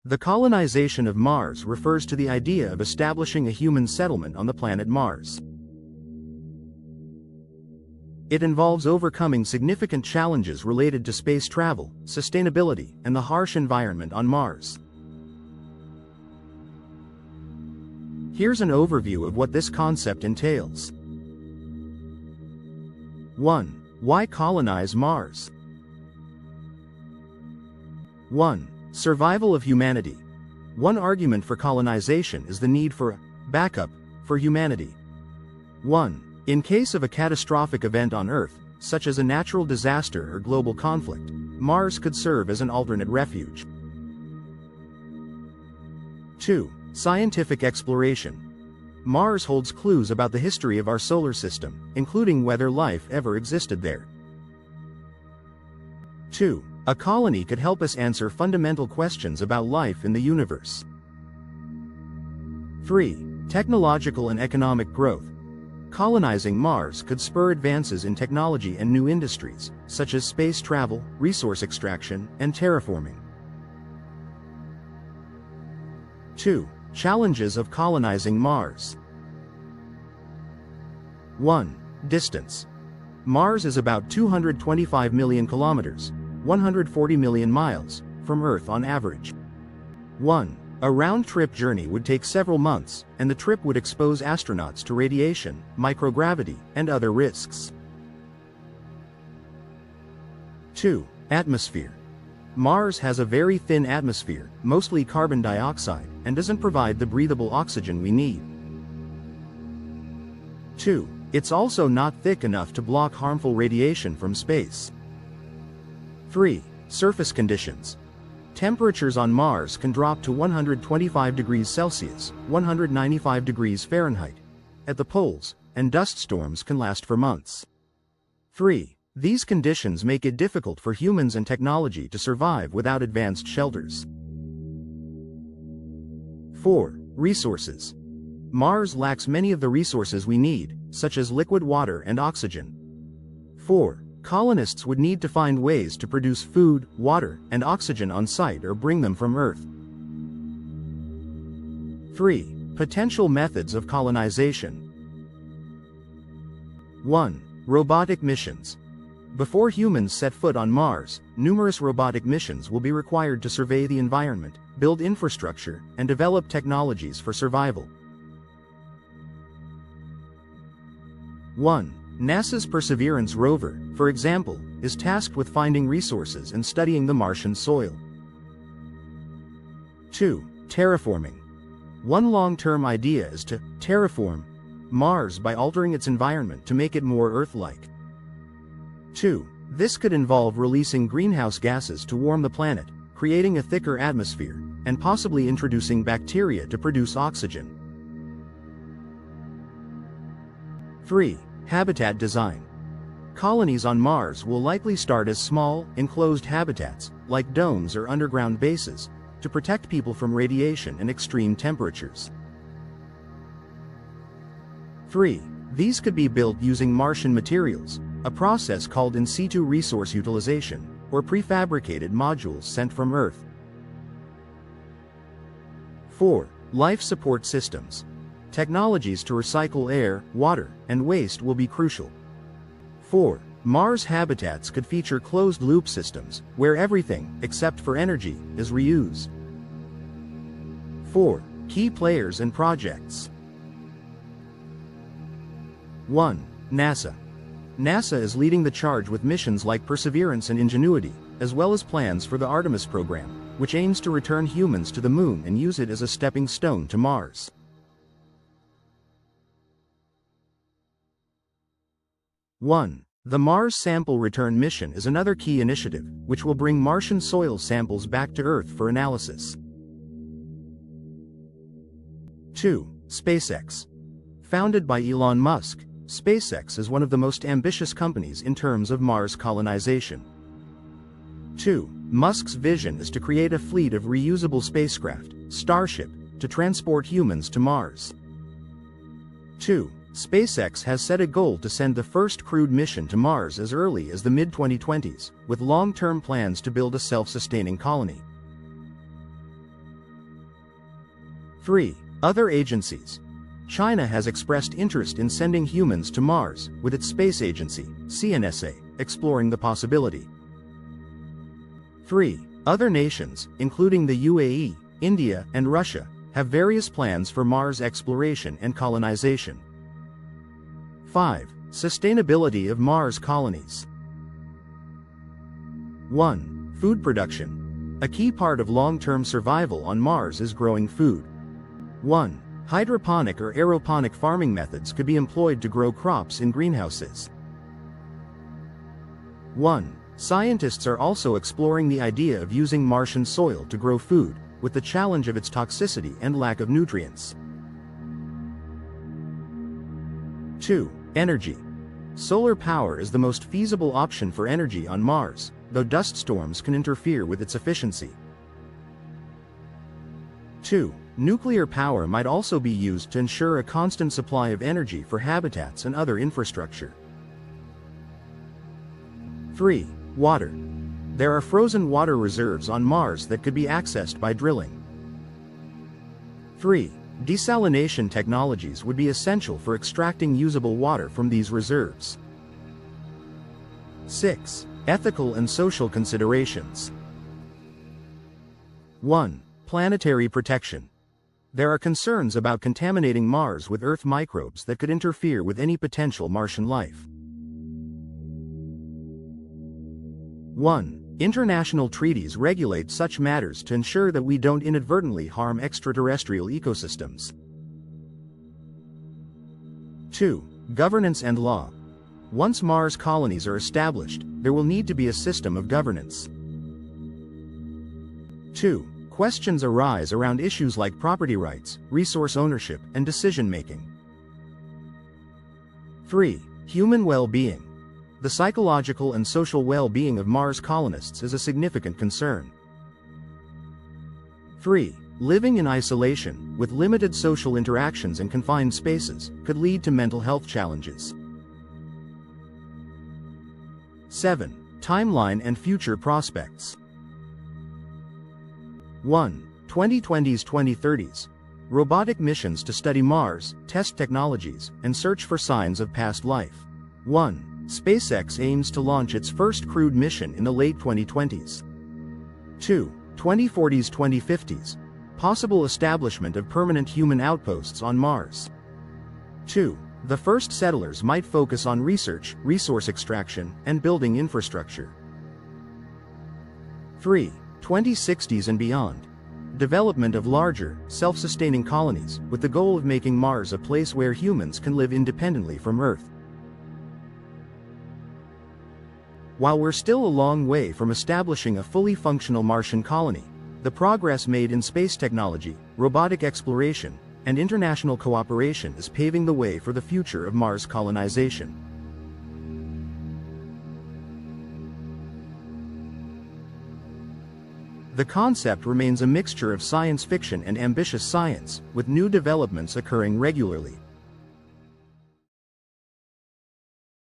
The colonization of Mars refers to the idea of establishing a human settlement on the planet Mars. It involves overcoming significant challenges related to space travel, sustainability, and the harsh environment on Mars. Here's an overview of what this concept entails. 1. Why colonize Mars? 1. Survival of humanity. One argument for colonization is the need for a backup for humanity. 1. In case of a catastrophic event on Earth, such as a natural disaster or global conflict, Mars could serve as an alternate refuge. 2. Scientific exploration. Mars holds clues about the history of our solar system, including whether life ever existed there. 2. A colony could help us answer fundamental questions about life in the universe. 3. Technological and economic growth. Colonizing Mars could spur advances in technology and new industries, such as space travel, resource extraction, and terraforming. 2. Challenges of colonizing Mars. 1. Distance. Mars is about 225 million kilometers, 140 million miles, from Earth on average. 1. A round-trip journey would take several months, and the trip would expose astronauts to radiation, microgravity, and other risks. 2. Atmosphere. Mars has a very thin atmosphere, mostly carbon dioxide, and doesn't provide the breathable oxygen we need. 2. It's also not thick enough to block harmful radiation from space. 3. Surface conditions. Temperatures on Mars can drop to 125 degrees Celsius, 195 degrees Fahrenheit, at the poles, and dust storms can last for months. 3. These conditions make it difficult for humans and technology to survive without advanced shelters. 4. Resources. Mars lacks many of the resources we need, such as liquid water and oxygen. 4. Colonists would need to find ways to produce food, water, and oxygen on site or bring them from Earth. 3. Potential methods of colonization. 1. Robotic missions. Before humans set foot on Mars, numerous robotic missions will be required to survey the environment, build infrastructure, and develop technologies for survival. 1. NASA's Perseverance rover, for example, is tasked with finding resources and studying the Martian soil. 2. Terraforming. One long-term idea is to terraform Mars by altering its environment to make it more Earth-like. 2. This could involve releasing greenhouse gases to warm the planet, creating a thicker atmosphere, and possibly introducing bacteria to produce oxygen. 3. Habitat design. Colonies on Mars will likely start as small, enclosed habitats, like domes or underground bases, to protect people from radiation and extreme temperatures. 3. These could be built using Martian materials, a process called in situ resource utilization, or prefabricated modules sent from Earth. 4. Life support systems. Technologies to recycle air, water, and waste will be crucial. 4. Mars habitats could feature closed-loop systems, where everything, except for energy, is reused. 4. Key players and projects. 1. NASA. NASA is leading the charge with missions like Perseverance and Ingenuity, as well as plans for the Artemis program, which aims to return humans to the Moon and use it as a stepping stone to Mars. 1. The Mars Sample Return Mission is another key initiative, which will bring Martian soil samples back to Earth for analysis. 2. SpaceX. Founded by Elon Musk, SpaceX is one of the most ambitious companies in terms of Mars colonization. 2. Musk's vision is to create a fleet of reusable spacecraft, Starship, to transport humans to Mars. 2. SpaceX has set a goal to send the first crewed mission to Mars as early as the mid-2020s, with long-term plans to build a self-sustaining colony. 3. Other agencies. China has expressed interest in sending humans to Mars, with its space agency, CNSA, exploring the possibility. 3. Other nations, including the UAE, India, and Russia, have various plans for Mars exploration and colonization. 5. Sustainability of Mars colonies. 1. Food production. A key part of long-term survival on Mars is growing food. 1. Hydroponic or aeroponic farming methods could be employed to grow crops in greenhouses. 1. Scientists are also exploring the idea of using Martian soil to grow food, with the challenge of its toxicity and lack of nutrients. 2. Energy. Solar power is the most feasible option for energy on Mars, though dust storms can interfere with its efficiency. 2. Nuclear power might also be used to ensure a constant supply of energy for habitats and other infrastructure. 3. Water. There are frozen water reserves on Mars that could be accessed by drilling. 3. Desalination technologies would be essential for extracting usable water from these reserves. 6. Ethical and social considerations. 1. Planetary protection. There are concerns about contaminating Mars with Earth microbes that could interfere with any potential Martian life. 1. International treaties regulate such matters to ensure that we don't inadvertently harm extraterrestrial ecosystems. 2. Governance and law. Once Mars colonies are established, there will need to be a system of governance. 2. Questions arise around issues like property rights, resource ownership, and decision-making. 3. Human well-being. The psychological and social well-being of Mars colonists is a significant concern. 3. Living in isolation, with limited social interactions and confined spaces, could lead to mental health challenges. 7. Timeline and future prospects. 1. 2020s-2030s. Robotic missions to study Mars, test technologies, and search for signs of past life. 1. SpaceX aims to launch its first crewed mission in the late 2020s. 2. 2040s-2050s. Possible establishment of permanent human outposts on Mars. 2. The first settlers might focus on research, resource extraction, and building infrastructure. 3. 2060s and beyond. Development of larger, self-sustaining colonies, with the goal of making Mars a place where humans can live independently from Earth. While we're still a long way from establishing a fully functional Martian colony, the progress made in space technology, robotic exploration, and international cooperation is paving the way for the future of Mars colonization. The concept remains a mixture of science fiction and ambitious science, with new developments occurring regularly.